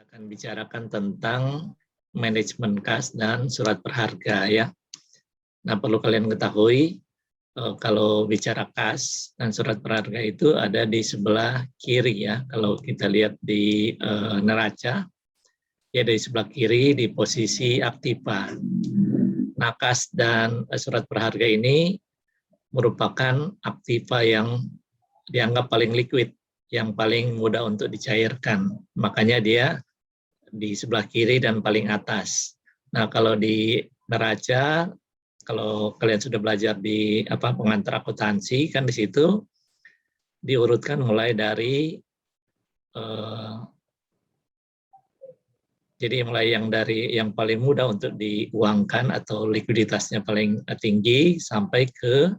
akan bicarakan tentang manajemen kas dan surat berharga ya. Nah, perlu kalian ketahui kalau bicara kas dan surat berharga itu ada di sebelah kiri ya. Kalau kita lihat di neraca, ya dari sebelah kiri di posisi aktiva. Nah, kas dan surat berharga ini merupakan aktiva yang dianggap paling liquid, yang paling mudah untuk dicairkan. Makanya dia di sebelah kiri dan paling atas. Nah, kalau di neraca, kalau kalian sudah belajar di pengantar akuntansi, kan di situ diurutkan mulai dari jadi mulai yang paling mudah untuk diuangkan atau likuiditasnya paling tinggi sampai ke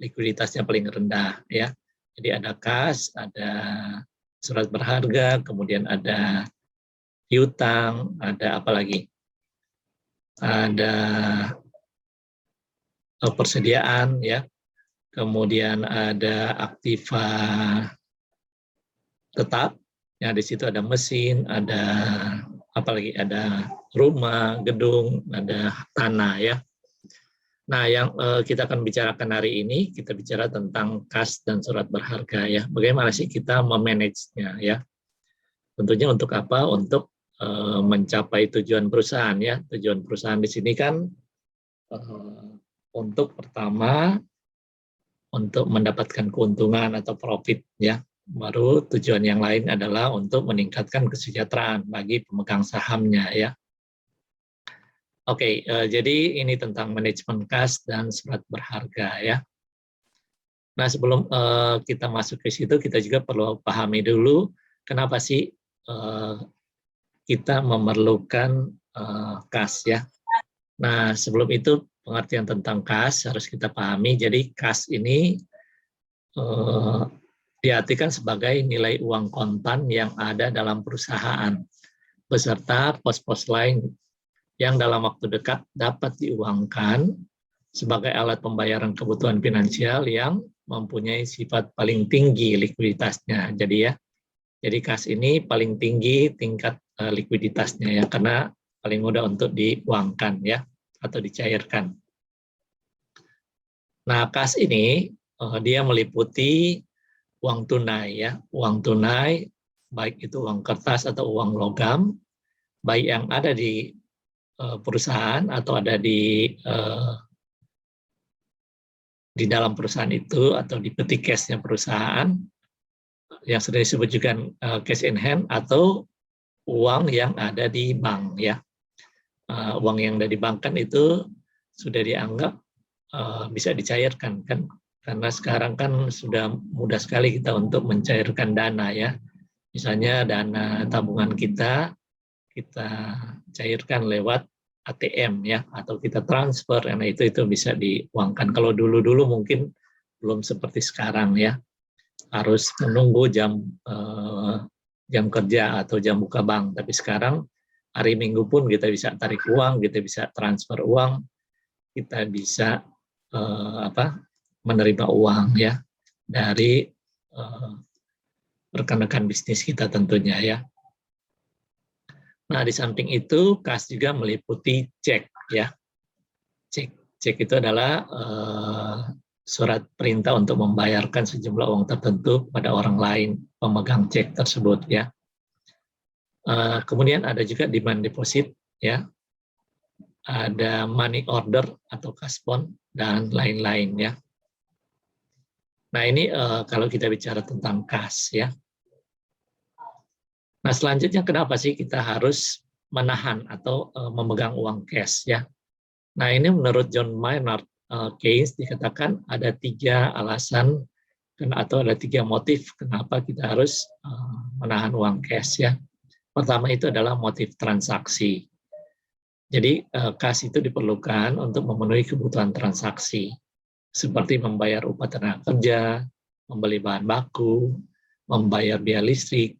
likuiditasnya paling rendah ya. Jadi ada kas, ada surat berharga, kemudian ada piutang, ada apa lagi? Ada persediaan ya. Kemudian ada aktiva tetap. Ya, di situ ada mesin, ada apalagi ada rumah, gedung, ada tanah ya. Nah, yang kita akan bicarakan hari ini, kita bicara tentang kas dan surat berharga ya. Bagaimana sih kita memanage-nya ya? Tentunya untuk apa? Untuk mencapai tujuan perusahaan ya. Tujuan perusahaan di sini kan untuk pertama untuk mendapatkan keuntungan atau profit ya. Baru tujuan yang lain adalah untuk meningkatkan kesejahteraan bagi pemegang sahamnya ya. Oke, jadi ini tentang manajemen kas dan surat berharga ya. Nah, sebelum kita masuk ke situ, kita juga perlu pahami dulu kenapa sih kita memerlukan kas ya. Nah, sebelum itu pengertian tentang kas harus kita pahami. Jadi kas ini diartikan sebagai nilai uang kontan yang ada dalam perusahaan beserta pos-pos lain yang dalam waktu dekat dapat diuangkan sebagai alat pembayaran kebutuhan finansial yang mempunyai sifat paling tinggi likuiditasnya. Jadi kas ini paling tinggi tingkat likuiditasnya ya, karena paling mudah untuk diuangkan ya atau dicairkan. Nah, kas ini dia meliputi uang tunai ya, uang tunai baik itu uang kertas atau uang logam, baik yang ada di perusahaan atau ada di dalam perusahaan itu atau di peti cashnya perusahaan yang sudah disebut juga cash in hand atau uang yang ada di bank ya. Uang yang ada di bank kan itu sudah dianggap bisa dicairkan kan, karena sekarang kan sudah mudah sekali kita untuk mencairkan dana ya. Misalnya dana tabungan kita cairkan lewat ATM ya, atau kita transfer, karena itu bisa diuangkan. Kalau dulu mungkin belum seperti sekarang ya, harus menunggu jam kerja atau jam buka bank. Tapi sekarang hari Minggu pun kita bisa tarik uang, kita bisa transfer uang, kita bisa menerima uang ya dari rekan-rekan bisnis kita tentunya ya. Nah, di samping itu kas juga meliputi cek ya. Cek itu adalah surat perintah untuk membayarkan sejumlah uang tertentu pada orang lain pemegang cek tersebut ya. Kemudian ada juga demand deposit ya. Ada money order atau kasbon dan lain-lain ya. Nah, ini kalau kita bicara tentang kas ya. Nah, selanjutnya kenapa sih kita harus menahan atau memegang uang cash ya? Nah, ini menurut John Maynard Keynes dikatakan ada 3 alasan atau ada 3 motif kenapa kita harus menahan uang cash ya. Pertama itu adalah motif transaksi. Jadi kas itu diperlukan untuk memenuhi kebutuhan transaksi seperti membayar upah tenaga kerja, membeli bahan baku, membayar biaya listrik,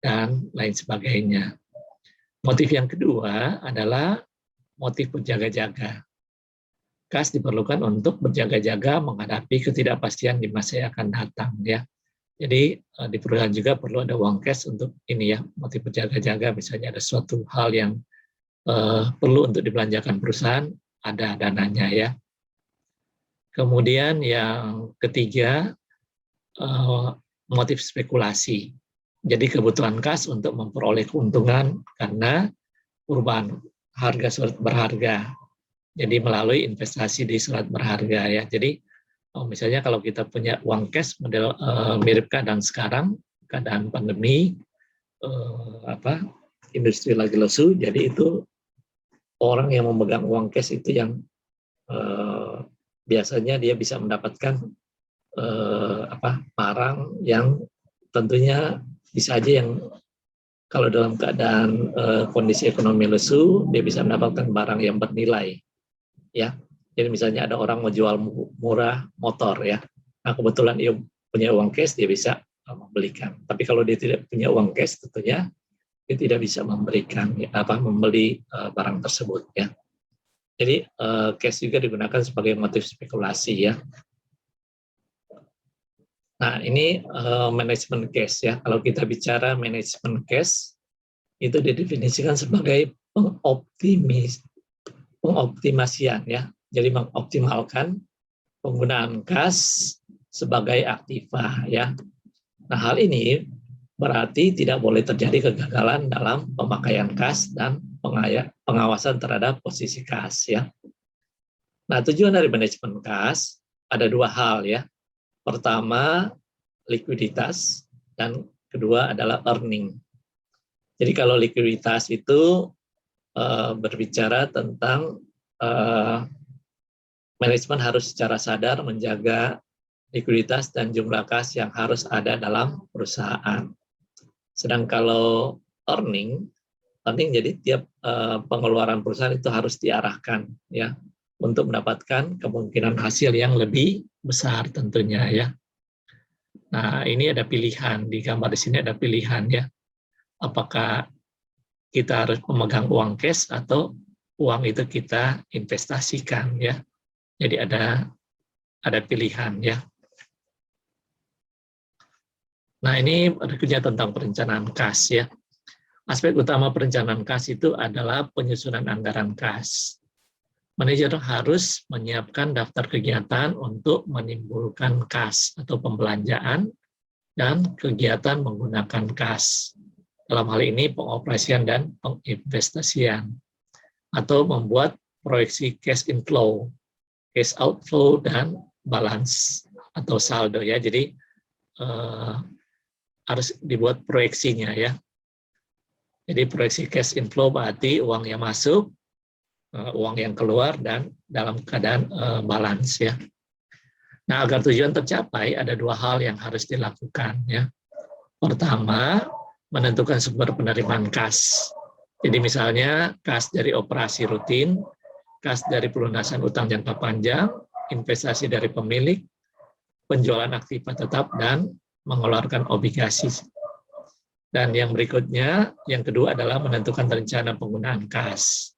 dan lain sebagainya. Motif yang kedua adalah motif berjaga-jaga. Kas diperlukan untuk berjaga-jaga menghadapi ketidakpastian di masa yang akan datang ya. Jadi di perusahaan juga perlu ada uang cash untuk ini ya, motif berjaga-jaga, misalnya ada suatu hal yang perlu untuk dibelanjakan perusahaan, ada dananya ya. Kemudian yang ketiga, motif spekulasi. Jadi kebutuhan kas untuk memperoleh keuntungan karena perubahan harga surat berharga. Jadi melalui investasi di surat berharga ya. Jadi misalnya kalau kita punya uang cash model mirip keadaan sekarang, keadaan pandemi, industri lagi lesu, jadi itu orang yang memegang uang cash itu yang biasanya dia bisa mendapatkan barang yang tentunya bisa aja yang kalau dalam keadaan kondisi ekonomi lesu, dia bisa mendapatkan barang yang bernilai, ya. Jadi misalnya ada orang mau jual murah motor, ya. Nah kebetulan dia punya uang cash, dia bisa membelikan. Tapi kalau dia tidak punya uang cash, tentunya dia tidak bisa memberikan, membeli barang tersebut, ya. Jadi cash juga digunakan sebagai motif spekulasi, ya. Nah, ini manajemen cash ya. Kalau kita bicara manajemen cash, itu didefinisikan sebagai pengoptimasian ya. Jadi mengoptimalkan penggunaan kas sebagai aktiva ya. Nah, hal ini berarti tidak boleh terjadi kegagalan dalam pemakaian kas dan pengawasan terhadap posisi kas ya. Nah, tujuan dari manajemen kas ada dua hal ya. Pertama, likuiditas, dan kedua adalah earning. Jadi kalau likuiditas itu berbicara tentang manajemen harus secara sadar menjaga likuiditas dan jumlah kas yang harus ada dalam perusahaan. Sedang kalau earning jadi tiap pengeluaran perusahaan itu harus diarahkan ya untuk mendapatkan kemungkinan hasil yang lebih besar tentunya ya. Nah, ini ada pilihan, di gambar di sini ada pilihan ya. Apakah kita harus memegang uang cash atau uang itu kita investasikan ya. Jadi ada pilihan ya. Nah, ini berikutnya tentang perencanaan kas ya. Aspek utama perencanaan kas itu adalah penyusunan anggaran kas. Manajer harus menyiapkan daftar kegiatan untuk menimbulkan kas atau pembelanjaan dan kegiatan menggunakan kas. Dalam hal ini pengoperasian dan penginvestasian. Atau membuat proyeksi cash inflow, cash outflow, dan balance atau saldo ya. Jadi harus dibuat proyeksinya ya. Jadi proyeksi cash inflow berarti uang yang masuk, uang yang keluar, dan dalam keadaan balance ya. Nah, agar tujuan tercapai ada dua hal yang harus dilakukan ya. Pertama, menentukan sumber penerimaan kas. Jadi misalnya kas dari operasi rutin, kas dari pelunasan utang jangka panjang, investasi dari pemilik, penjualan aktiva tetap, dan mengeluarkan obligasi. Dan yang berikutnya, yang kedua adalah menentukan rencana penggunaan kas.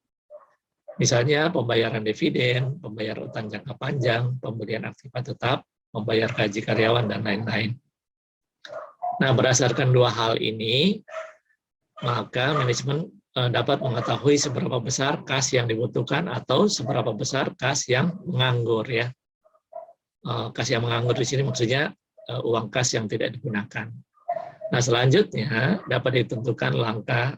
Misalnya pembayaran dividen, pembayar utang jangka panjang, pembelian aktiva tetap, membayar gaji karyawan, dan lain-lain. Nah, berdasarkan dua hal ini, maka manajemen dapat mengetahui seberapa besar kas yang dibutuhkan atau seberapa besar kas yang menganggur ya. Kas yang menganggur di sini maksudnya uang kas yang tidak digunakan. Nah, selanjutnya dapat ditentukan langkah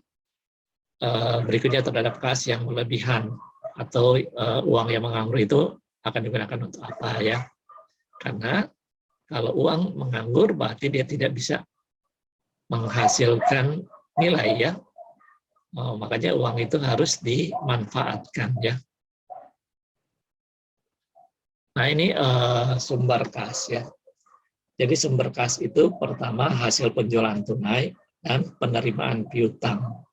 berikutnya terhadap kas yang berlebihan atau uang yang menganggur itu akan digunakan untuk apa ya. Karena kalau uang menganggur berarti dia tidak bisa menghasilkan nilai ya. Makanya uang itu harus dimanfaatkan ya. Nah, ini sumber kas ya. Jadi sumber kas itu pertama hasil penjualan tunai dan penerimaan piutang.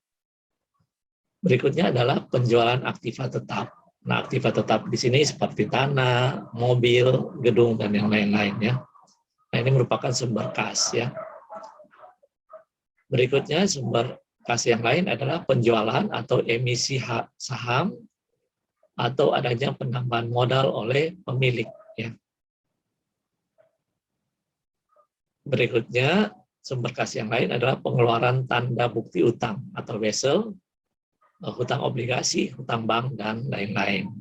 Berikutnya adalah penjualan aktiva tetap. Nah, aktiva tetap di sini seperti tanah, mobil, gedung, dan yang lain-lain ya. Nah, ini merupakan sumber kas ya. Berikutnya sumber kas yang lain adalah penjualan atau emisi saham atau adanya penambahan modal oleh pemilik ya. Berikutnya, sumber kas yang lain adalah pengeluaran tanda bukti utang atau wesel, hutang obligasi, hutang bank, dan lain-lain.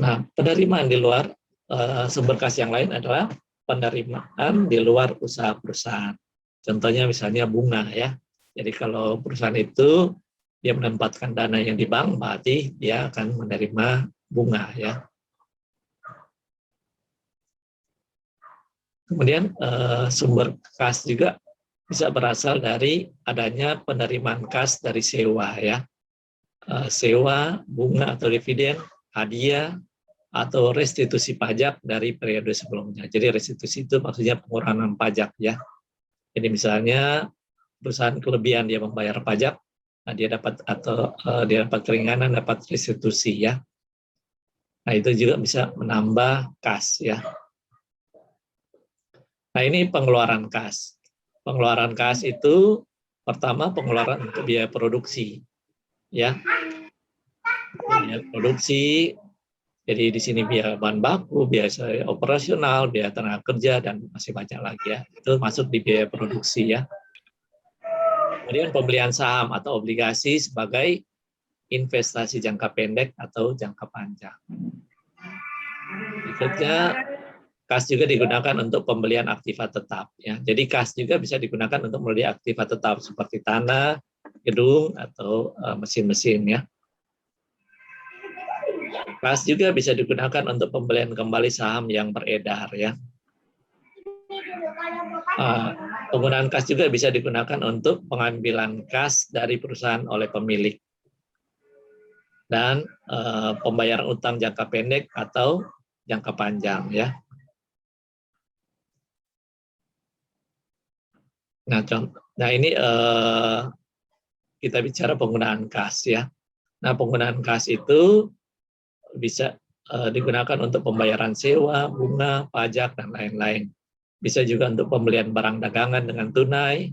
Nah, penerimaan di luar sumber kas yang lain adalah penerimaan di luar usaha perusahaan. Contohnya misalnya bunga ya. Jadi kalau perusahaan itu dia menempatkan dana yang di bank, berarti dia akan menerima bunga ya. Kemudian sumber kas juga bisa berasal dari adanya penerimaan kas dari sewa ya. Sewa, bunga atau dividen, hadiah, atau restitusi pajak dari periode sebelumnya. Jadi restitusi itu maksudnya pengurangan pajak ya. Jadi misalnya perusahaan kelebihan dia membayar pajak, nah dia dapat dia dapat keringanan, dapat restitusi ya. Nah itu juga bisa menambah kas ya. Nah ini pengeluaran kas. Pengeluaran kas itu pertama pengeluaran untuk biaya produksi ya. Biaya produksi. Jadi di sini biaya bahan baku, biaya operasional, biaya tenaga kerja, dan masih banyak lagi ya. Itu masuk di biaya produksi ya. Kemudian pembelian saham atau obligasi sebagai investasi jangka pendek atau jangka panjang. Berikutnya, kas juga digunakan untuk pembelian aktiva tetap. Ya. Jadi kas juga bisa digunakan untuk membeli aktiva tetap seperti tanah, gedung, atau mesin-mesin ya. Kas juga bisa digunakan untuk pembelian kembali saham yang beredar ya. Penggunaan kas juga bisa digunakan untuk pengambilan kas dari perusahaan oleh pemilik dan pembayaran utang jangka pendek atau jangka panjang ya. Nah ini kita bicara penggunaan kas ya. Nah penggunaan kas itu bisa digunakan untuk pembayaran sewa, bunga, pajak, dan lain-lain. Bisa juga untuk pembelian barang dagangan dengan tunai,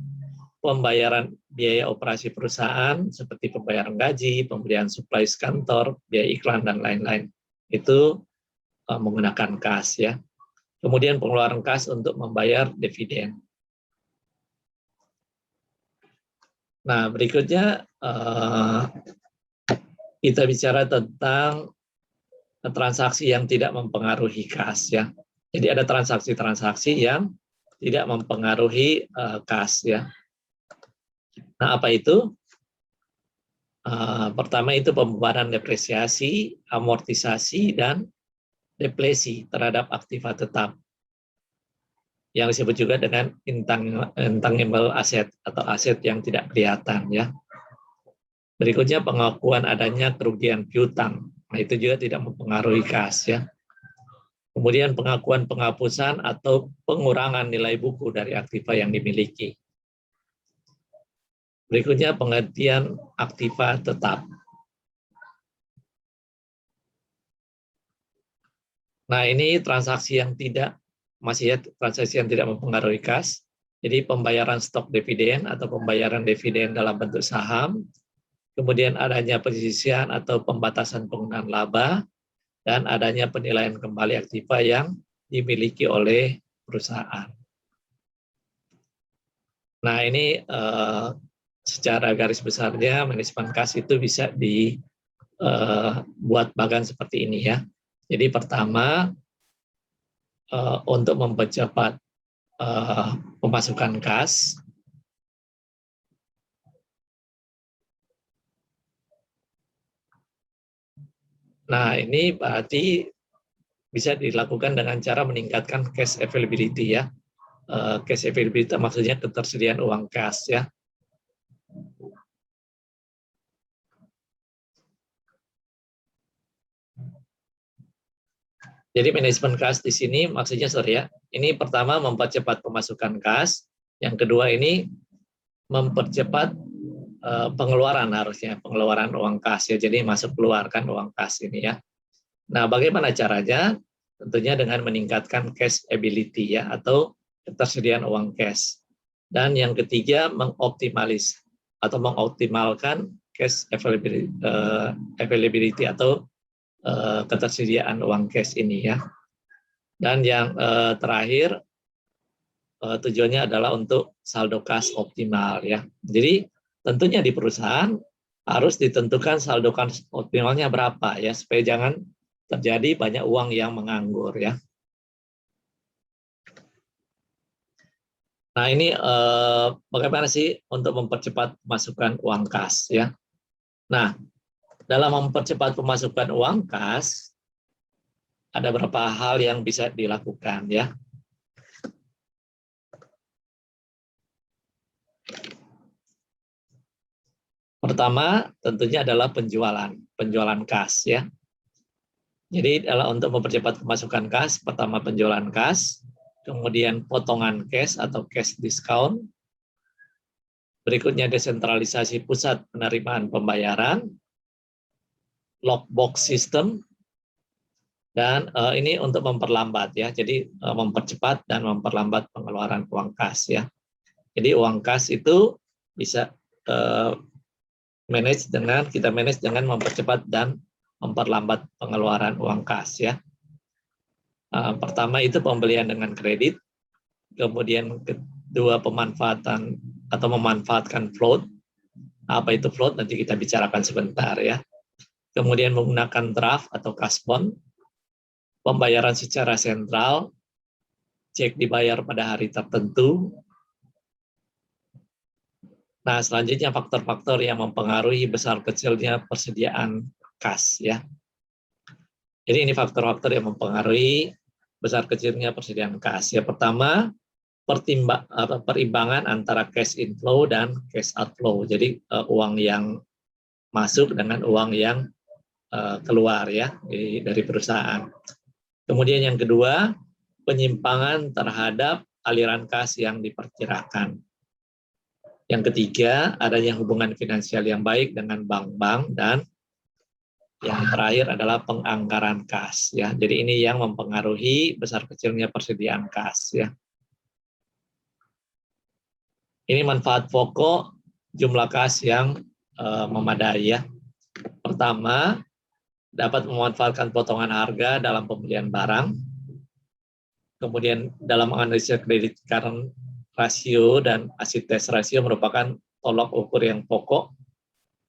pembayaran biaya operasi perusahaan seperti pembayaran gaji, pembelian suplai kantor, biaya iklan, dan lain-lain. Itu menggunakan kas ya. Kemudian pengeluaran kas untuk membayar dividen. Nah berikutnya kita bicara tentang transaksi yang tidak mempengaruhi kas ya. Jadi ada transaksi-transaksi yang tidak mempengaruhi kas ya. Nah apa itu? Pertama itu pembebanan depresiasi, amortisasi, dan depresi terhadap aktiva tetap. Yang disebut juga dengan intangible asset atau aset yang tidak kelihatan ya. Berikutnya pengakuan adanya kerugian piutang. Nah, itu juga tidak mempengaruhi kas ya. Kemudian pengakuan penghapusan atau pengurangan nilai buku dari aktiva yang dimiliki. Berikutnya pengertian aktiva tetap. Nah, ini transaksi yang tidak transaksi yang tidak mempengaruhi kas. Jadi pembayaran stok dividen atau pembayaran dividen dalam bentuk saham. Kemudian adanya penyisihan atau pembatasan penggunaan laba, dan adanya penilaian kembali aktiva yang dimiliki oleh perusahaan. Nah ini secara garis besarnya manajemen kas itu bisa dibuat bagan seperti ini ya. Jadi pertama untuk mempercepat pemasukan kas. Nah, ini berarti bisa dilakukan dengan cara meningkatkan cash availability ya. Cash availability maksudnya ketersediaan uang kas ya. Jadi manajemen kas di sini maksudnya ini pertama mempercepat pemasukan kas, yang kedua ini mempercepat pengeluaran harusnya, pengeluaran uang kas ya. Jadi masuk keluarkan uang kas ini ya. Nah, bagaimana caranya? Tentunya dengan meningkatkan cash ability ya, atau ketersediaan uang cash. Dan yang ketiga mengoptimalkan cash availability atau ketersediaan uang cash ini ya. Dan yang terakhir tujuannya adalah untuk saldo kas optimal ya. Jadi tentunya di perusahaan harus ditentukan saldo kas optimalnya berapa ya, supaya jangan terjadi banyak uang yang menganggur ya. Nah ini bagaimana sih untuk mempercepat pemasukan uang kas ya. Nah dalam mempercepat pemasukan uang kas ada beberapa hal yang bisa dilakukan ya. Pertama tentunya adalah penjualan kas ya. Jadi untuk mempercepat pemasukan kas, pertama penjualan kas, kemudian potongan cash atau cash discount, berikutnya desentralisasi pusat penerimaan pembayaran, lockbox system, dan ini untuk memperlambat ya, jadi mempercepat dan memperlambat pengeluaran uang kas ya. Jadi uang kas itu bisa kita manage dengan mempercepat dan memperlambat pengeluaran uang kas ya. Pertama itu pembelian dengan kredit, kemudian kedua pemanfaatan atau memanfaatkan float. Apa itu float? Nanti kita bicarakan sebentar ya. Kemudian menggunakan draft atau cash bond, pembayaran secara sentral, cek dibayar pada hari tertentu. Nah, selanjutnya faktor-faktor yang mempengaruhi besar kecilnya persediaan kas ya. Jadi ini faktor-faktor yang mempengaruhi besar kecilnya persediaan kas. Yang pertama, perimbangan antara cash inflow dan cash outflow. Jadi uang yang masuk dengan uang yang keluar ya dari perusahaan. Kemudian yang kedua, penyimpangan terhadap aliran kas yang diperkirakan. Yang ketiga, adanya hubungan finansial yang baik dengan bank-bank, dan yang terakhir adalah penganggaran kas ya. Jadi ini yang mempengaruhi besar kecilnya persediaan kas ya. Ini manfaat pokok jumlah kas yang memadai ya. Pertama, dapat memanfaatkan potongan harga dalam pembelian barang. Kemudian dalam menganalisa kredit current rasio dan acid test rasio merupakan tolok ukur yang pokok.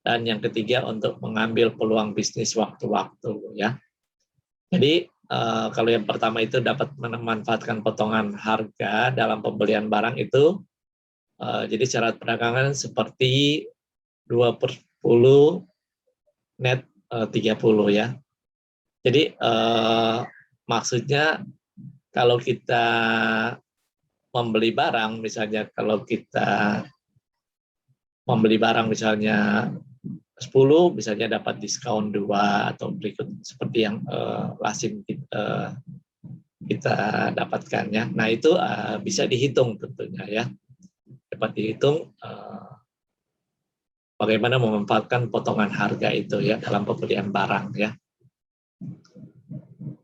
Dan yang ketiga untuk mengambil peluang bisnis waktu-waktu ya. Jadi kalau yang pertama itu dapat memanfaatkan potongan harga dalam pembelian barang itu, jadi syarat perdagangan seperti 20 net 30 ya. Jadi maksudnya kalau kita membeli barang, misalnya kalau kita membeli barang misalnya 10, misalnya dapat diskon 2 atau berikut seperti yang lazim kita dapatkan ya. Nah itu bisa dihitung tentunya ya. Dapat dihitung bagaimana memanfaatkan potongan harga itu ya dalam pembelian barang ya.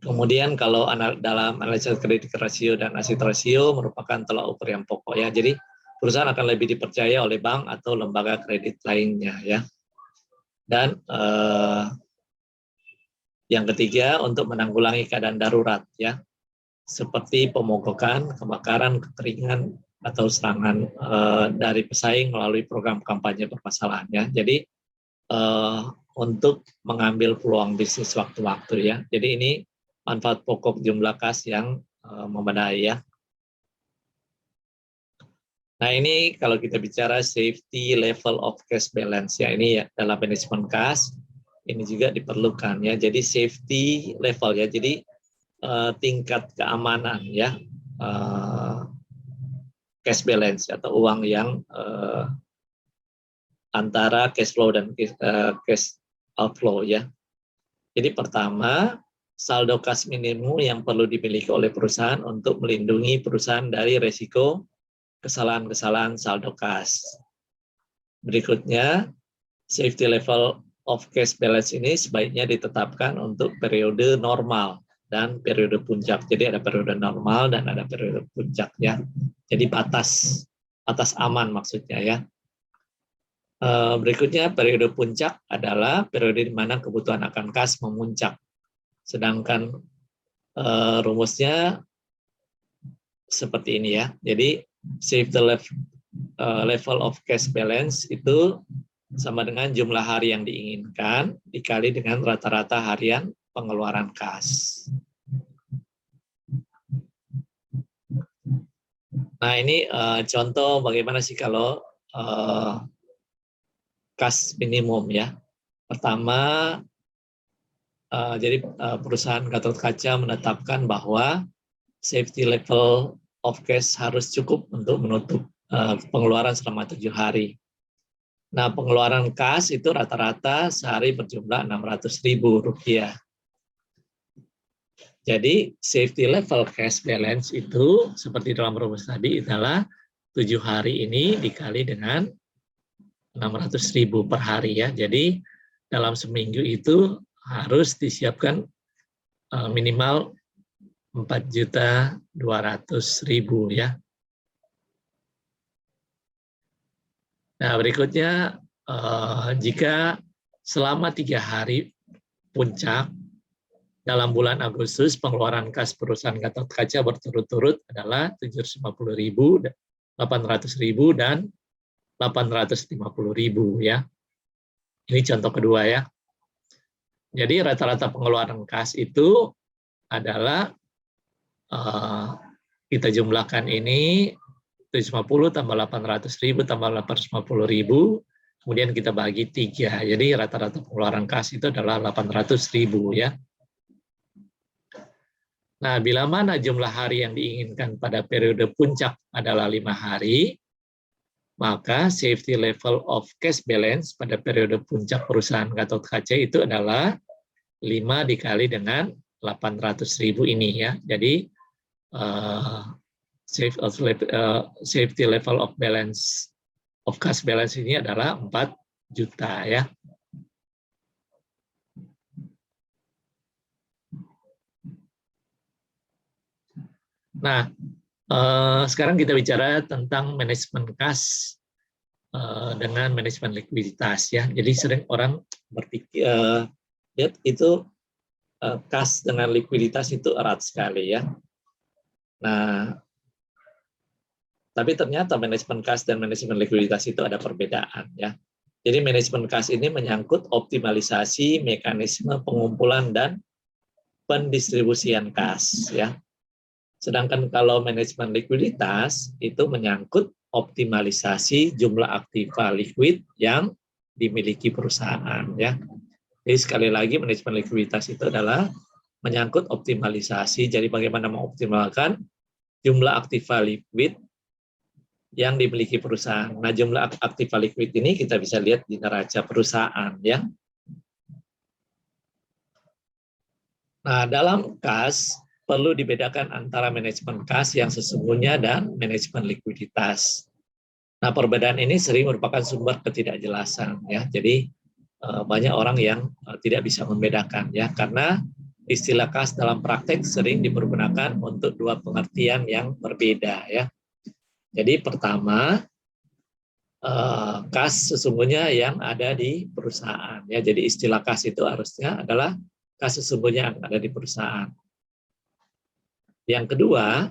Kemudian kalau dalam analisa kredit rasio dan aset rasio merupakan tolak ukur yang pokok ya. Jadi perusahaan akan lebih dipercaya oleh bank atau lembaga kredit lainnya ya. Dan yang ketiga untuk menanggulangi keadaan darurat ya, seperti pemogokan, kebakaran, kekeringan atau serangan dari pesaing melalui program kampanye bermasalah ya. Jadi untuk mengambil peluang bisnis waktu-waktu ya. Jadi ini manfaat pokok jumlah kas yang memadai ya. Nah ini kalau kita bicara safety level of cash balance ya, ini ya dalam manajemen kas ini juga diperlukan ya. Jadi safety level ya, jadi tingkat keamanan ya, cash balance atau uang yang antara cash flow dan cash outflow ya. Jadi pertama, saldo kas minimum yang perlu dimiliki oleh perusahaan untuk melindungi perusahaan dari resiko kesalahan-kesalahan saldo kas. Berikutnya, safety level of cash balance ini sebaiknya ditetapkan untuk periode normal dan periode puncak. Jadi ada periode normal dan ada periode puncaknya. Jadi batas aman maksudnya ya. Berikutnya periode puncak adalah periode di mana kebutuhan akan kas memuncak. Sedangkan rumusnya seperti ini ya. Jadi safety level of cash balance itu sama dengan jumlah hari yang diinginkan dikali dengan rata-rata harian pengeluaran kas. Nah ini contoh bagaimana sih kalau kas minimum ya. Pertama, jadi perusahaan Gatot Kaca menetapkan bahwa safety level of cash harus cukup untuk menutup pengeluaran selama 7 hari. Nah, pengeluaran kas itu rata-rata sehari berjumlah Rp600.000. Jadi, safety level cash balance itu seperti dalam rumus tadi adalah 7 hari ini dikali dengan 600.000 per hari ya. Jadi, dalam seminggu itu harus disiapkan minimal 4.200.000 ya. Nah, berikutnya jika selama 3 hari puncak dalam bulan Agustus pengeluaran kas perusahaan Gatot Kaca berturut-turut adalah 750.000, 800.000 dan 850.000 ya. Ini contoh kedua ya. Jadi rata-rata pengeluaran kas itu adalah kita jumlahkan ini 750 tambah 800.000 tambah 850.000, kemudian kita bagi 3. Jadi rata-rata pengeluaran kas itu adalah 800.000 ya. Nah, bila mana jumlah hari yang diinginkan pada periode puncak adalah 5 hari, maka safety level of cash balance pada periode puncak perusahaan Gatot Kaca itu adalah 5 dikali dengan 800.000 ini ya. Jadi safety level of balance of cash balance ini adalah 4 juta ya. Nah, sekarang kita bicara tentang manajemen kas dengan manajemen likuiditas ya. Jadi sering orang berpikir lihat itu kas dengan likuiditas itu erat sekali ya. Nah, tapi ternyata manajemen kas dan manajemen likuiditas itu ada perbedaan ya. Jadi manajemen kas ini menyangkut optimalisasi mekanisme pengumpulan dan pendistribusian kas ya. Sedangkan kalau manajemen likuiditas itu menyangkut optimalisasi jumlah aktiva likuid yang dimiliki perusahaan ya. Jadi sekali lagi manajemen likuiditas itu adalah menyangkut optimalisasi. Jadi bagaimana mengoptimalkan jumlah aktiva likuid yang dimiliki perusahaan. Nah, jumlah aktiva likuid ini kita bisa lihat di neraca perusahaan ya. Nah, dalam kas perlu dibedakan antara manajemen kas yang sesungguhnya dan manajemen likuiditas. Nah, perbedaan ini sering merupakan sumber ketidakjelasan ya. Jadi banyak orang yang tidak bisa membedakan ya, karena istilah kas dalam praktek sering dipergunakan untuk dua pengertian yang berbeda ya. Jadi pertama, kas sesungguhnya yang ada di perusahaan ya. Jadi istilah kas itu harusnya adalah kas sesungguhnya yang ada di perusahaan. Yang kedua,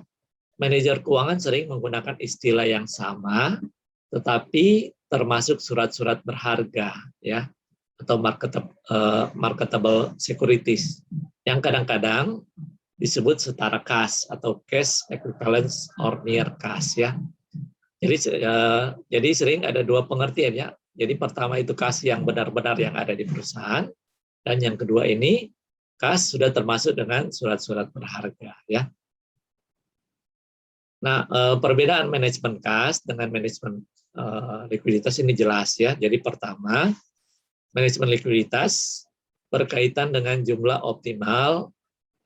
manajer keuangan sering menggunakan istilah yang sama, tetapi termasuk surat-surat berharga, ya, atau marketable securities, yang kadang-kadang disebut setara kas atau cash equivalence or near kas, ya. Jadi sering ada dua pengertian ya. Jadi pertama itu kas yang benar-benar yang ada di perusahaan, dan yang kedua ini kas sudah termasuk dengan surat-surat berharga, ya. Nah, perbedaan manajemen kas dengan manajemen likuiditas ini jelas ya. Jadi pertama, manajemen likuiditas berkaitan dengan jumlah optimal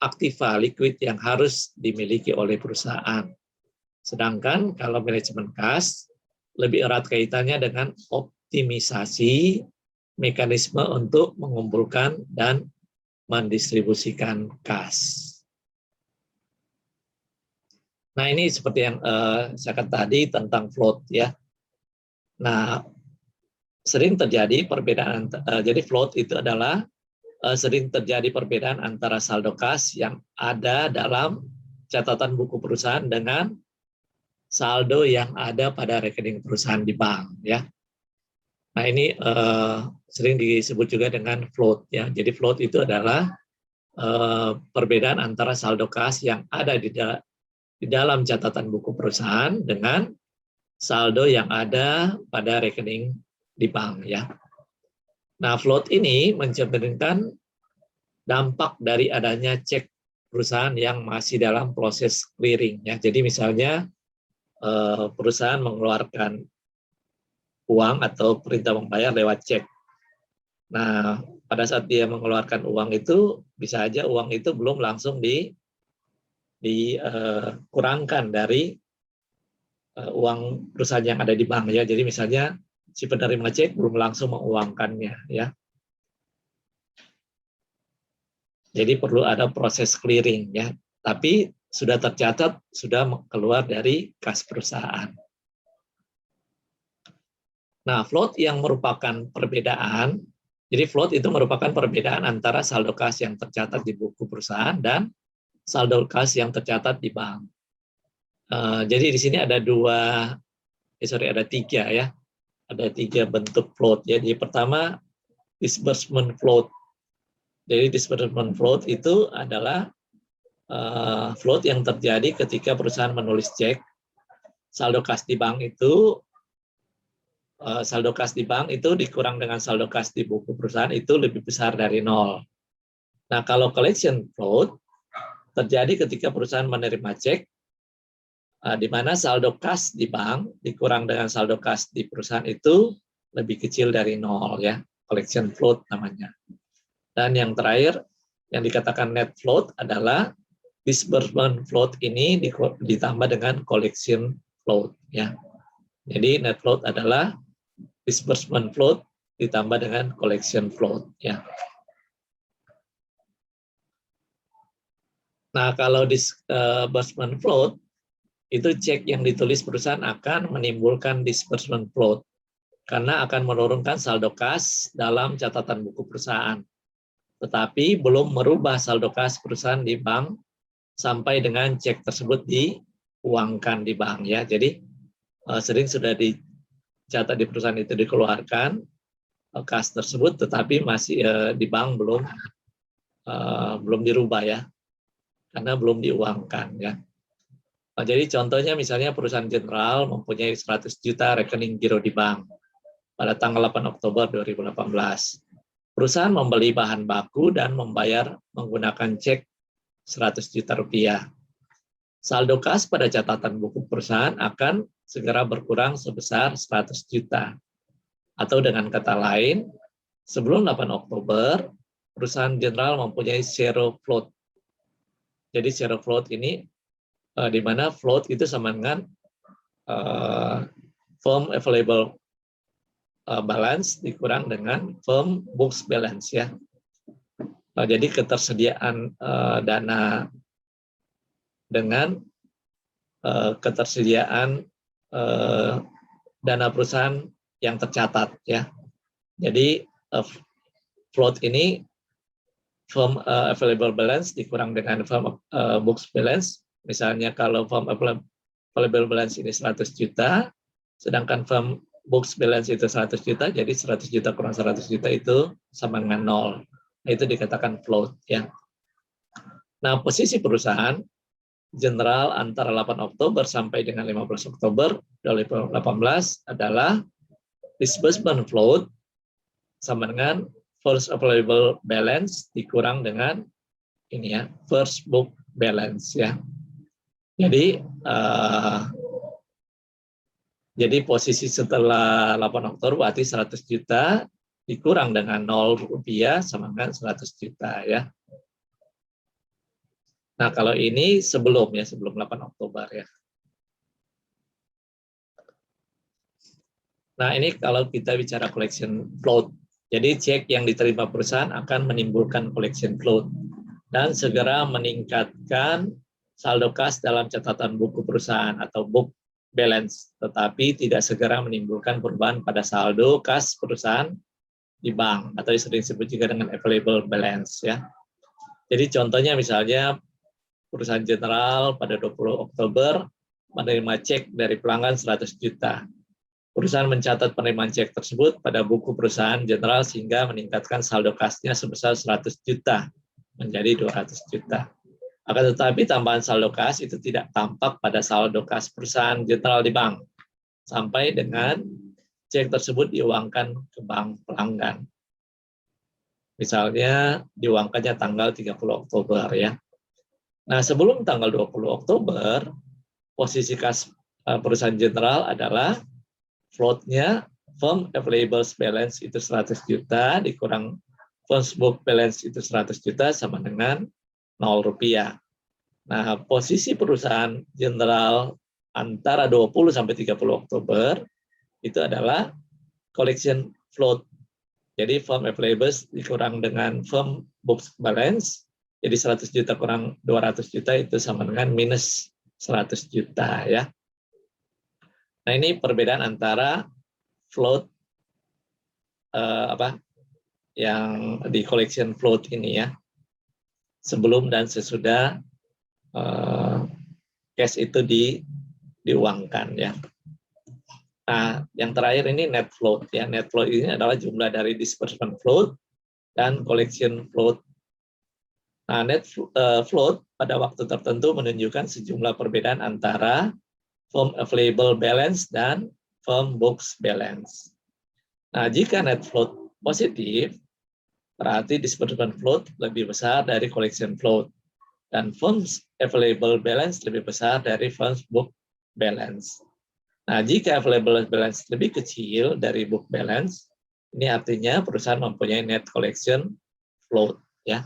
aktiva liquid yang harus dimiliki oleh perusahaan. Sedangkan kalau manajemen kas lebih erat kaitannya dengan optimisasi mekanisme untuk mengumpulkan dan mendistribusikan kas. Nah, ini seperti yang saya katakan tadi tentang float ya. Nah, sering terjadi perbedaan. Jadi float itu adalah sering terjadi perbedaan antara saldo kas yang ada dalam catatan buku perusahaan dengan saldo yang ada pada rekening perusahaan di bank, ya. Nah, ini sering disebut juga dengan float, ya. Jadi float itu adalah perbedaan antara saldo kas yang ada di dalam catatan buku perusahaan dengan saldo yang ada pada rekening di bank, ya. Nah, float ini mencerminkan dampak dari adanya cek perusahaan yang masih dalam proses clearing, ya. Jadi misalnya perusahaan mengeluarkan uang atau perintah membayar lewat cek. Nah, pada saat dia mengeluarkan uang itu, bisa aja uang itu belum langsung dikurangkan dari uang perusahaan yang ada di bank, ya. Jadi misalnya si penerima cek belum langsung menguangkannya, ya. Jadi perlu ada proses clearing, ya. Tapi sudah tercatat, sudah keluar dari kas perusahaan. Nah, float yang merupakan perbedaan, jadi float itu merupakan perbedaan antara saldo kas yang tercatat di buku perusahaan dan saldo kas yang tercatat di bank. Jadi di sini ada tiga, ya. Ada tiga bentuk float. Jadi pertama, disbursement float. Jadi disbursement float itu adalah float yang terjadi ketika perusahaan menulis cek, saldo kas di bank itu dikurang dengan saldo kas di buku perusahaan itu lebih besar dari 0. Nah, kalau collection float terjadi ketika perusahaan menerima cek di mana saldo kas di bank dikurang dengan saldo kas di perusahaan itu lebih kecil dari 0, ya. Collection float namanya. Dan yang terakhir yang dikatakan net float adalah disbursement float ini ditambah dengan collection float, ya. Jadi net float adalah disbursement float ditambah dengan collection float, ya. Nah, kalau disbursement float itu cek yang ditulis perusahaan akan menimbulkan disbursement float karena akan menurunkan saldo kas dalam catatan buku perusahaan, tetapi belum merubah saldo kas perusahaan di bank sampai dengan cek tersebut diuangkan di bank, ya. Jadi sering sudah dicatat di perusahaan itu dikeluarkan kas tersebut, tetapi masih di bank belum dirubah, ya, karena belum diuangkan, ya. Jadi contohnya misalnya perusahaan General mempunyai 100 juta rekening giro di bank pada tanggal 8 Oktober 2018. Perusahaan membeli bahan baku dan membayar menggunakan cek 100 juta rupiah. Saldo kas pada catatan buku perusahaan akan segera berkurang sebesar 100 juta. Atau dengan kata lain, sebelum 8 Oktober, perusahaan General mempunyai zero float. Jadi zero float ini di mana float itu sama dengan firm available balance dikurang dengan firm books balance, ya. Jadi ketersediaan dana dengan ketersediaan dana perusahaan yang tercatat, ya. Jadi float ini firm available balance dikurang dengan firm books balance. Misalnya kalau firm available balance ini 100 juta, sedangkan firm books balance itu 100 juta, jadi 100 juta kurang 100 juta itu sama dengan 0. Nah, itu dikatakan float, ya. Nah, posisi perusahaan General antara 8 Oktober sampai dengan 15 Oktober 2018 adalah disbursement float sama dengan first available balance dikurang dengan ini, ya, first book balance, ya. Jadi posisi setelah 8 Oktober berarti 100 juta dikurang dengan 0 rupiah sama dengan 100 juta, ya. Nah, kalau ini sebelum 8 Oktober, ya. Nah, ini kalau kita bicara collection float. Jadi cek yang diterima perusahaan akan menimbulkan collection float dan segera meningkatkan saldo kas dalam catatan buku perusahaan atau book balance, tetapi tidak segera menimbulkan perubahan pada saldo kas perusahaan di bank, atau sering disebut juga dengan available balance ya. Jadi contohnya misalnya perusahaan General pada 20 Oktober menerima cek dari pelanggan 100 juta. Perusahaan mencatat penerimaan cek tersebut pada buku perusahaan General sehingga meningkatkan saldo kasnya sebesar 100 juta menjadi 200 juta. Akan tetapi tambahan saldo kas itu tidak tampak pada saldo kas perusahaan General di bank sampai dengan cek tersebut diuangkan ke bank pelanggan. Misalnya diuangkannya tanggal 30 Oktober ya. Nah, sebelum tanggal 20 Oktober, posisi kas perusahaan General adalah float-nya firm available balance itu 100 juta dikurang firm book balance itu 100 juta sama dengan 0 rupiah. Nah, posisi perusahaan General antara 20 sampai 30 Oktober itu adalah collection float. Jadi firm available dikurang dengan firm book balance, jadi 100 juta kurang 200 juta itu sama dengan minus 100 juta ya. Nah, ini perbedaan antara float yang di collection float ini ya, sebelum dan sesudah cash itu diuangkan ya. Nah, yang terakhir ini net float ya. Net float ini adalah jumlah dari disbursement float dan collection float. Nah, net float pada waktu tertentu menunjukkan sejumlah perbedaan antara firm available balance dan firm books balance. Nah, jika net float positif, berarti disbursement float lebih besar dari collection float dan firm available balance lebih besar dari firm book balance. Nah, jika available balance lebih kecil dari book balance, ini artinya perusahaan mempunyai net collection float ya.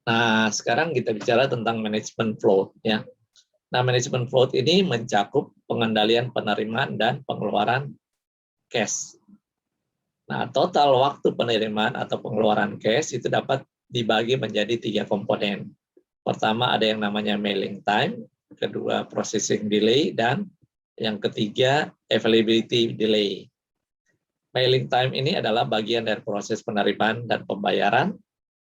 Nah, sekarang kita bicara tentang management float ya. Nah, management float ini mencakup pengendalian penerimaan dan pengeluaran cash. Nah, total waktu penerimaan atau pengeluaran cash itu dapat dibagi menjadi 3 komponen. Pertama ada yang namanya mailing time, kedua processing delay, dan yang ketiga availability delay. Mailing time ini adalah bagian dari proses penerimaan dan pembayaran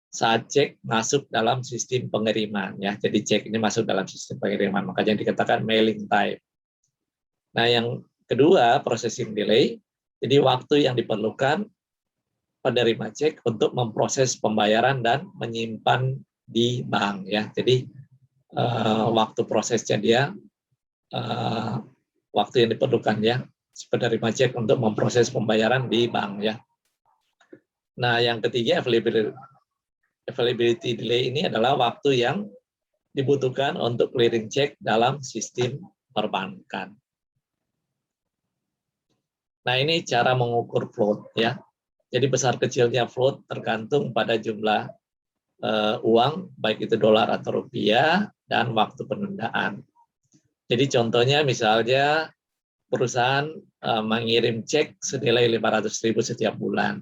saat cek masuk dalam sistem pengiriman ya. Jadi cek ini masuk dalam sistem pengiriman, makanya dikatakan mailing time. Nah, yang kedua processing delay, jadi waktu yang diperlukan penerima cek untuk memproses pembayaran dan menyimpan di bank ya. Jadi waktu prosesnya dia waktu yang diperlukan ya penerima cek untuk memproses pembayaran di bank ya. Nah, yang ketiga availability delay ini adalah waktu yang dibutuhkan untuk clearing cek dalam sistem perbankan. Nah, ini cara mengukur float ya. Jadi besar kecilnya float tergantung pada jumlah uang, baik itu dolar atau rupiah, dan waktu penundaan. Jadi contohnya misalnya perusahaan mengirim cek senilai 500.000 setiap bulan.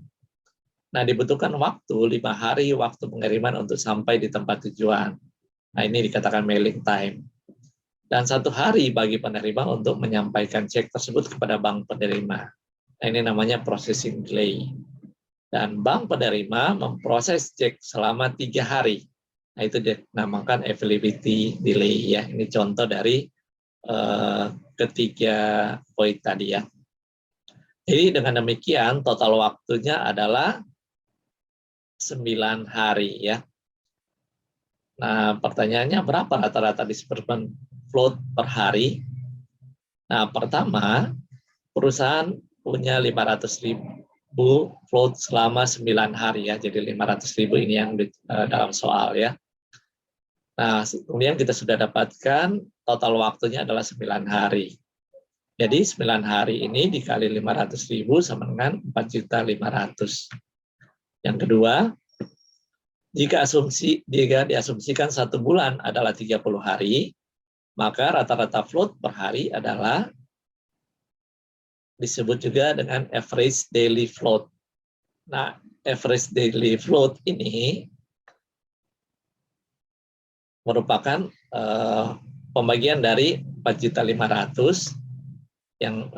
Nah, dibutuhkan waktu 5 hari waktu pengiriman untuk sampai di tempat tujuan. Nah, ini dikatakan mailing time. Dan 1 hari bagi penerima untuk menyampaikan cek tersebut kepada bank penerima. Nah, ini namanya processing delay. Dan bank penerima memproses cek selama 3 hari. Nah, itu dinamakan availability delay ya. Ini contoh dari ketiga poin tadi ya. Jadi dengan demikian total waktunya adalah 9 hari ya. Nah, pertanyaannya berapa rata-rata disbursement float per hari? Nah, pertama, perusahaan punya 500.000 float selama 9 hari ya. Jadi 500.000 ini yang dalam soal ya. Nah, kemudian kita sudah dapatkan total waktunya adalah 9 hari. Jadi 9 hari ini dikali 500.000 sama dengan 4.500.000. Yang kedua, jika diasumsikan 1 bulan adalah 30 hari, maka rata-rata float per hari adalah disebut juga dengan average daily float. Nah, average daily float ini merupakan pembagian dari 4.500.000 yang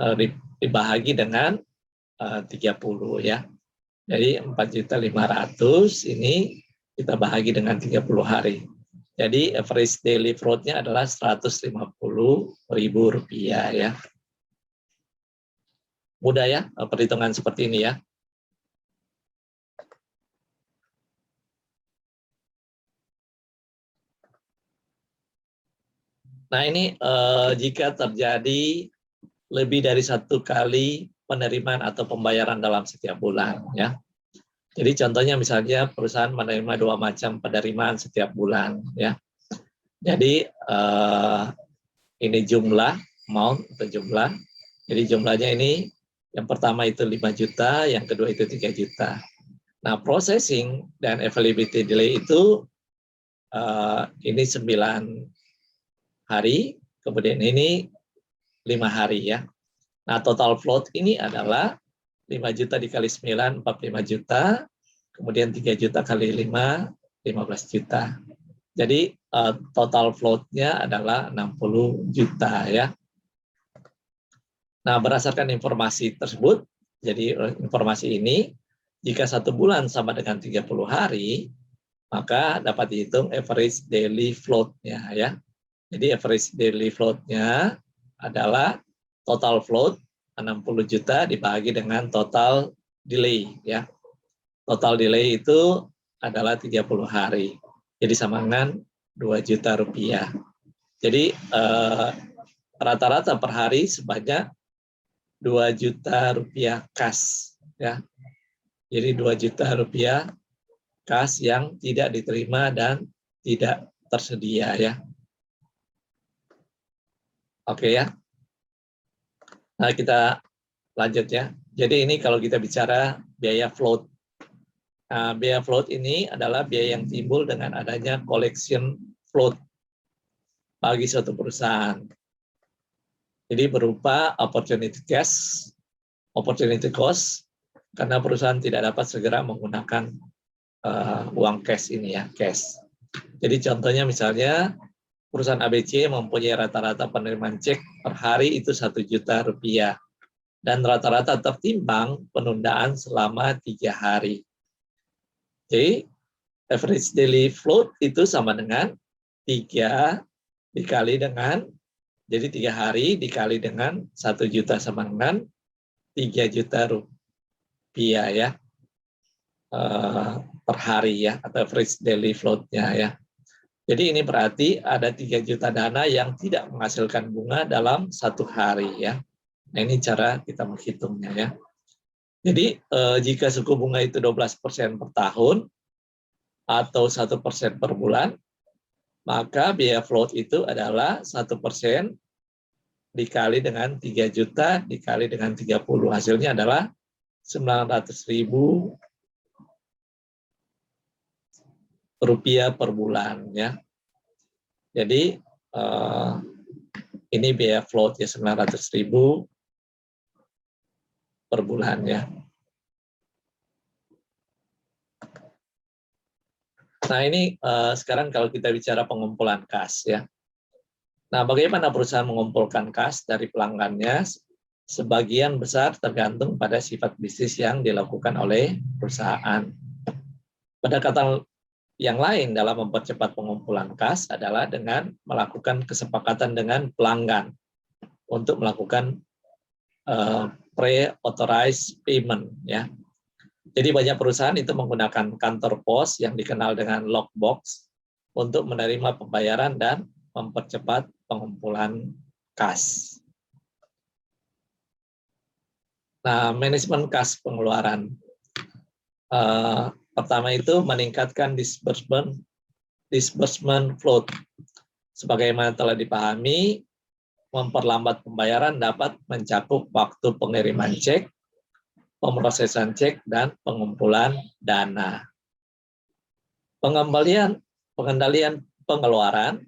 dibahagi dengan 30 ya. Jadi 4.500.000 ini kita bahagi dengan 30 hari. Jadi average daily float-nya adalah Rp150.000 ya. Mudah ya perhitungan seperti ini ya. Nah ini jika terjadi lebih dari satu kali penerimaan atau pembayaran dalam setiap bulan ya. Jadi contohnya misalnya perusahaan menerima 2 macam penerimaan setiap bulan ya. Jadi ini jumlah amount atau jumlah. Jadi jumlahnya ini yang pertama itu 5 juta, yang kedua itu 3 juta. Nah, processing dan availability delay itu ini 9 hari, kemudian ini 5 hari ya. Nah, total float ini adalah 5 juta dikali 9, 45 juta, kemudian 3 juta kali 5, 15 juta. Jadi total float-nya adalah 60 juta ya. Nah, berdasarkan informasi tersebut, jadi informasi ini, jika 1 bulan sama dengan 30 hari, maka dapat dihitung average daily float-nya ya. Jadi average daily float-nya adalah total float 60 juta dibagi dengan total delay ya. Total delay itu adalah 30 hari. Jadi sama dengan 2 juta rupiah. Jadi rata-rata per hari sebanyak 2 juta rupiah kas ya. Jadi 2 juta rupiah kas yang tidak diterima dan tidak tersedia ya. Oke ya. Nah, kita lanjut ya. Jadi ini kalau kita bicara biaya float. Nah, biaya float ini adalah biaya yang timbul dengan adanya collection float bagi suatu perusahaan. Jadi berupa opportunity cost, karena perusahaan tidak dapat segera menggunakan uang cash ini ya, cash. Jadi contohnya misalnya perusahaan ABC mempunyai rata-rata penerimaan cek per hari itu 1 juta rupiah dan rata-rata tertimbang penundaan selama 3 hari. Jadi average daily float itu sama dengan 3 dikali dengan, jadi 3 hari dikali dengan 1 juta sama dengan 3 juta rupiah ya per hari ya, atau average daily float-nya ya. Jadi ini berarti ada 3 juta dana yang tidak menghasilkan bunga dalam 1 hari ya. Nah ini cara kita menghitungnya ya. Jadi jika suku bunga itu 12% per tahun atau 1% per bulan, maka biaya float itu adalah 1% dikali dengan 3 juta dikali dengan 30. Hasilnya adalah 900.000 rupiah per bulan ya. Jadi ini biaya float ya 900.000 per bulan ya. Nah ini sekarang kalau kita bicara pengumpulan kas ya. Nah bagaimana perusahaan mengumpulkan kas dari pelanggannya? Sebagian besar tergantung pada sifat bisnis yang dilakukan oleh perusahaan. Pendekatan yang lain dalam mempercepat pengumpulan kas adalah dengan melakukan kesepakatan dengan pelanggan untuk melakukan pre-authorized payment ya. Jadi banyak perusahaan itu menggunakan kantor pos yang dikenal dengan lockbox untuk menerima pembayaran dan mempercepat pengumpulan kas. Nah, manajemen kas pengeluaran. Pertama itu meningkatkan disbursement float. Sebagaimana telah dipahami, memperlambat pembayaran dapat mencakup waktu pengiriman cek, pemrosesan cek, dan pengumpulan dana. Pengendalian pengeluaran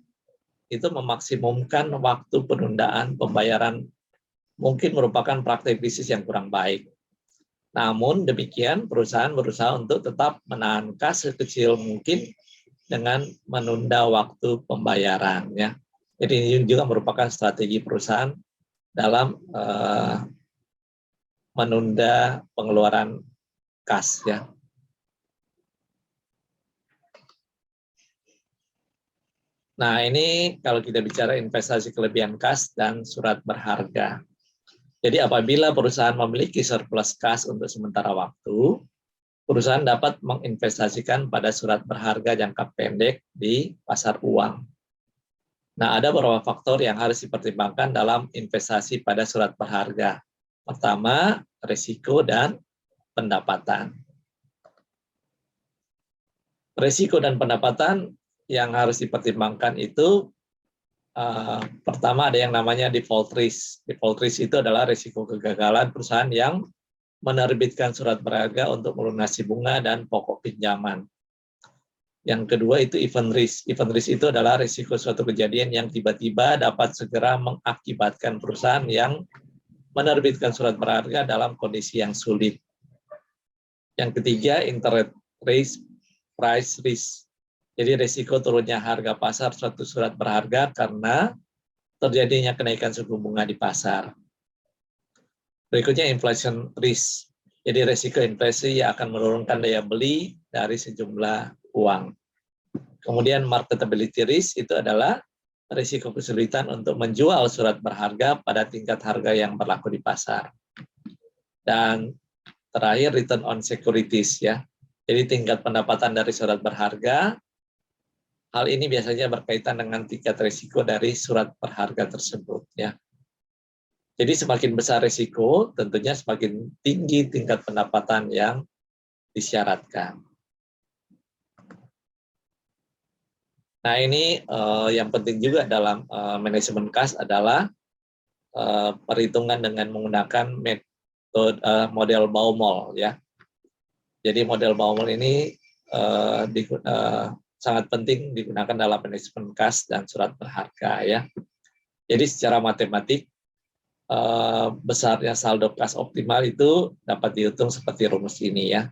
itu memaksimumkan waktu penundaan pembayaran mungkin merupakan praktik bisnis yang kurang baik. Namun demikian, perusahaan berusaha untuk tetap menahan kas sekecil mungkin dengan menunda waktu pembayaran. Ya. Jadi ini juga merupakan strategi perusahaan dalam menunda pengeluaran kas ya. Nah, ini kalau kita bicara investasi kelebihan kas dan surat berharga. Jadi apabila perusahaan memiliki surplus kas untuk sementara waktu, perusahaan dapat menginvestasikan pada surat berharga jangka pendek di pasar uang. Nah, ada beberapa faktor yang harus dipertimbangkan dalam investasi pada surat berharga. Pertama, risiko dan pendapatan. Risiko dan pendapatan yang harus dipertimbangkan itu pertama ada yang namanya default risk. Default risk itu adalah risiko kegagalan perusahaan yang menerbitkan surat berharga untuk melunasi bunga dan pokok pinjaman. Yang kedua itu event risk. Event risk itu adalah risiko suatu kejadian yang tiba-tiba dapat segera mengakibatkan perusahaan yang menerbitkan surat berharga dalam kondisi yang sulit. Yang ketiga, interest risk, price risk. Jadi risiko turunnya harga pasar suatu surat berharga karena terjadinya kenaikan suku bunga di pasar. Berikutnya inflation risk. Jadi risiko inflasi yang akan menurunkan daya beli dari sejumlah uang. Kemudian marketability risk itu adalah risiko kesulitan untuk menjual surat berharga pada tingkat harga yang berlaku di pasar. Dan terakhir return on securities ya. Jadi tingkat pendapatan dari surat berharga. Hal ini biasanya berkaitan dengan tingkat risiko dari surat berharga tersebut ya. Jadi semakin besar risiko, tentunya semakin tinggi tingkat pendapatan yang disyaratkan. Nah ini yang penting juga dalam manajemen kas adalah perhitungan dengan menggunakan metode model Baumol ya. Jadi model Baumol ini sangat penting digunakan dalam manajemen kas dan surat berharga ya. Jadi secara matematik besarnya saldo kas optimal itu dapat dihitung seperti rumus ini ya.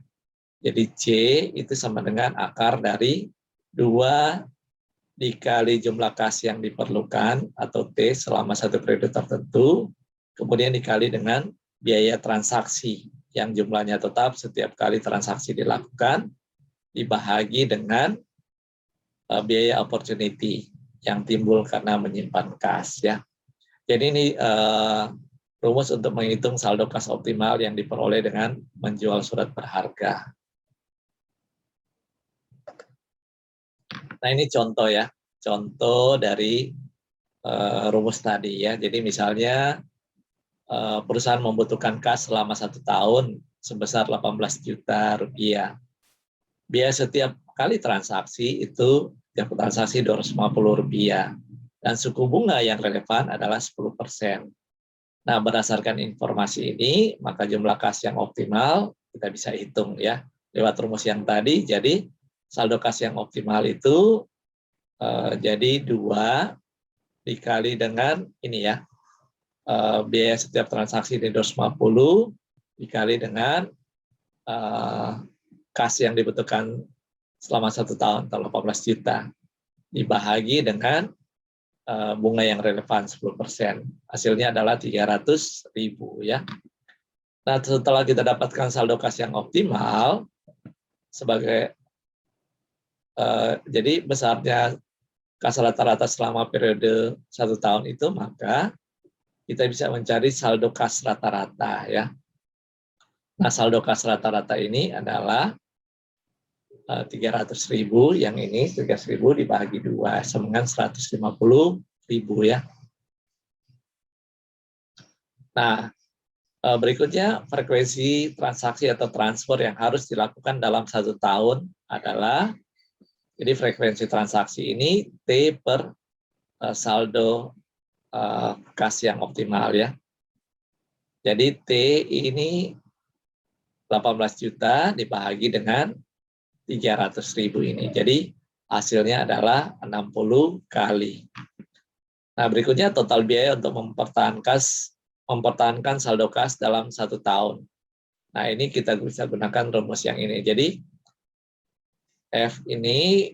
Jadi C itu sama dengan akar dari 2 dikali jumlah kas yang diperlukan atau T selama satu periode tertentu, kemudian dikali dengan biaya transaksi yang jumlahnya tetap setiap kali transaksi dilakukan, dibahagi dengan biaya opportunity yang timbul karena menyimpan kas ya. Jadi ini rumus untuk menghitung saldo kas optimal yang diperoleh dengan menjual surat berharga. Nah ini contoh ya, contoh dari rumus tadi ya. Jadi misalnya perusahaan membutuhkan kas selama 1 tahun sebesar 18 juta rupiah. Biaya setiap kali transaksi itu tiap transaksi 250 rupiah. Dan suku bunga yang relevan adalah 10%. Nah, berdasarkan informasi ini, maka jumlah kas yang optimal kita bisa hitung ya. Lewat rumus yang tadi, jadi saldo kas yang optimal itu jadi 2 dikali dengan ini ya, biaya setiap transaksi di 250 dikali dengan kas yang dibutuhkan selama 1 tahun atau 18 juta dibahagi dengan bunga yang relevan 10%. Hasilnya adalah 300.000 ya. Nah, setelah kita dapatkan saldo kas yang optimal sebagai jadi besarnya kas rata-rata selama periode 1 tahun itu, maka kita bisa mencari saldo kas rata-rata ya. Nah, saldo kas rata-rata ini adalah 300.000, yang ini 300.000 dibagi 2 sama dengan 150.000 ya. Nah, berikutnya frekuensi transaksi atau transfer yang harus dilakukan dalam 1 tahun adalah, jadi frekuensi transaksi ini T per saldo kas yang optimal ya. Jadi T ini 18 juta dibagi dengan 300.000 ini. Jadi hasilnya adalah 60 kali. Nah, berikutnya total biaya untuk mempertahankan saldo kas dalam 1 tahun. Nah, ini kita bisa gunakan rumus yang ini. Jadi F ini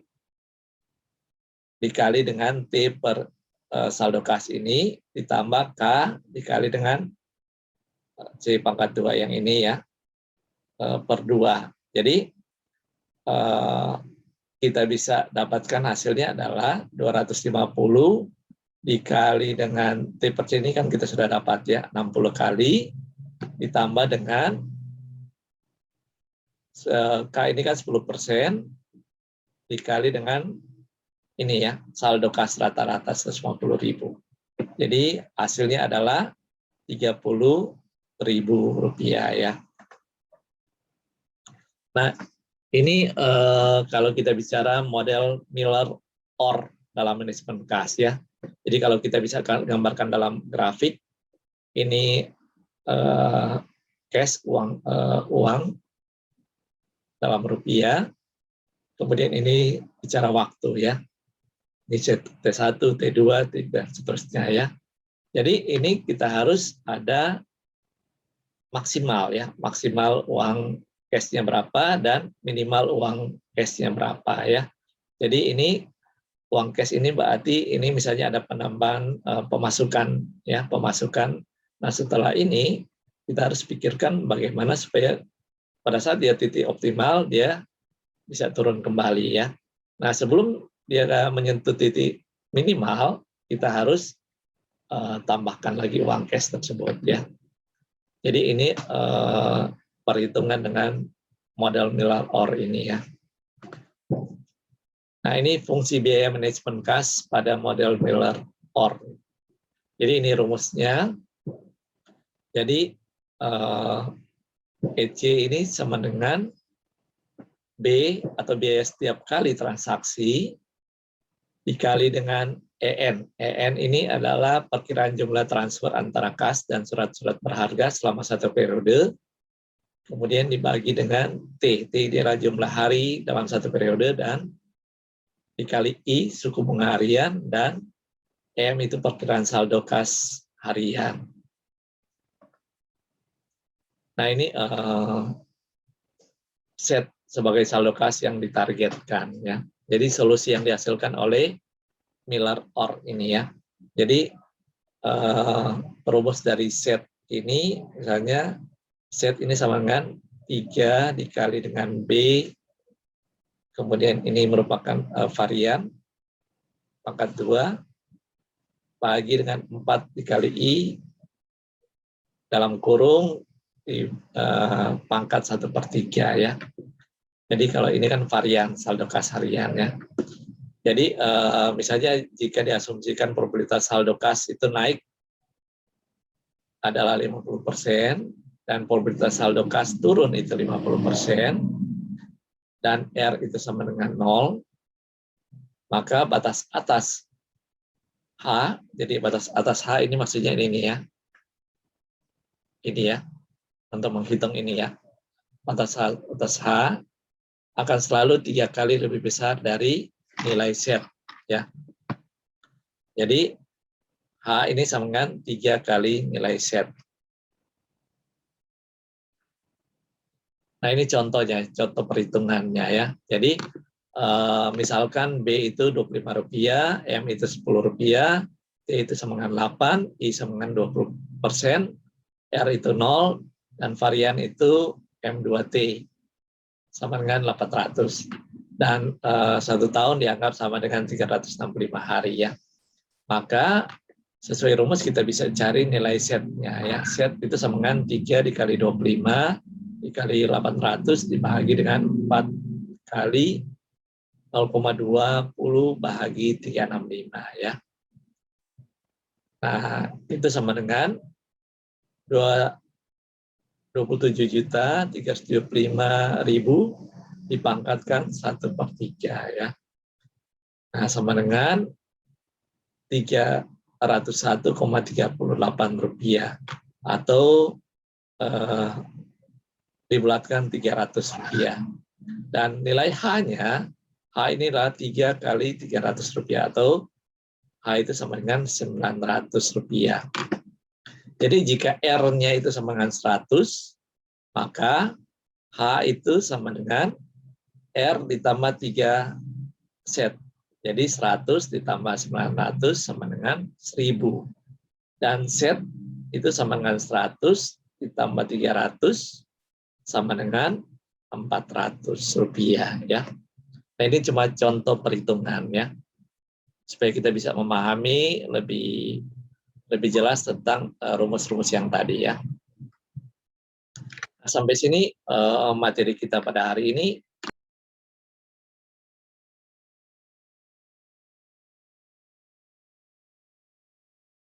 dikali dengan T per saldo kas ini ditambah K dikali dengan C pangkat 2 yang ini ya, per 2. Jadi kita bisa dapatkan hasilnya adalah 250 dikali dengan T per C ini kan kita sudah dapat ya, 60 kali ditambah dengan K ini kan 10% dikali dengan ini ya, saldo kas rata-rata 150.000. Jadi hasilnya adalah Rp30.000 ya. Nah, ini kalau kita bicara model Miller-Orr dalam manajemen kas ya. Jadi kalau kita bisa gambarkan dalam grafik, ini cash uang dalam rupiah, kemudian ini bicara waktu ya. Ini T1, T2, T3, seterusnya ya. Jadi ini kita harus ada maksimal ya, maksimal uang cash-nya berapa dan minimal uang cash-nya berapa ya. Jadi ini uang cash ini berarti ini misalnya ada penambahan pemasukan ya, pemasukan. Nah, setelah ini kita harus pikirkan bagaimana supaya pada saat dia titik optimal dia bisa turun kembali ya. Nah, sebelum dia menyentuh titik minimal, kita harus tambahkan lagi uang cash tersebut ya. Jadi ini perhitungan dengan model Miller-Orr ini ya. Nah, ini fungsi biaya manajemen kas pada model Miller-Orr. Jadi ini rumusnya. Jadi EC ini sama dengan B atau biaya setiap kali transaksi dikali dengan EN. EN ini adalah perkiraan jumlah transfer antara kas dan surat-surat berharga selama satu periode. Kemudian dibagi dengan T. T adalah jumlah hari dalam satu periode dan dikali I suku bunga harian dan M itu perkiraan saldo kas harian. Nah ini set sebagai saldo kas yang ditargetkan ya. Jadi solusi yang dihasilkan oleh Miller-Orr ini ya. Jadi perumus dari set ini misalnya set ini sama dengan 3 dikali dengan B, kemudian ini merupakan varian pangkat 2 bagi dengan 4 dikali I dalam kurung di pangkat 1/3 ya. Jadi kalau ini kan varian saldo kas harian ya. Jadi misalnya jika diasumsikan probabilitas saldo kas itu naik adalah 50% dan probabilitas saldo kas turun itu 50% dan R itu sama dengan 0, maka batas atas H, jadi batas atas H ini maksudnya ini ya. Ini ya, untuk menghitung ini ya. Batas atas H akan selalu 3 kali lebih besar dari nilai set ya. Jadi H ini sama dengan 3 kali nilai set. Nah ini contohnya, contoh perhitungannya ya. Jadi misalkan B itu Rp25, M itu Rp10, T itu sama dengan 8, I sama dengan 20%, R itu 0, dan varian itu M2T sama dengan 800. Dan 1 tahun dianggap sama dengan 365 hari ya. Maka sesuai rumus kita bisa cari nilai setnya ya. Set itu sama dengan 3 dikali 25 dikali 800 dibagi dengan 4 kali 0,20 bahagi 365 ya. Nah, itu sama dengan 27.375.000 dipangkatkan 1/3 ya. Nah, sama dengan Rp301,38 atau dibulatkan Rp300. Dan nilai H-nya, H ini adalah 3 kali Rp300 atau H itu sama dengan Rp900. Jadi jika R-nya itu sama dengan 100, maka H itu sama dengan R ditambah 3 set. Jadi 100 ditambah 900 sama dengan 1000. Dan set itu sama dengan 100 ditambah 300 sama dengan Rp400 ya. Nah, ini cuma contoh perhitungan ya, supaya kita bisa memahami lebih jelas tentang rumus-rumus yang tadi ya. Nah, sampai sini materi kita pada hari ini.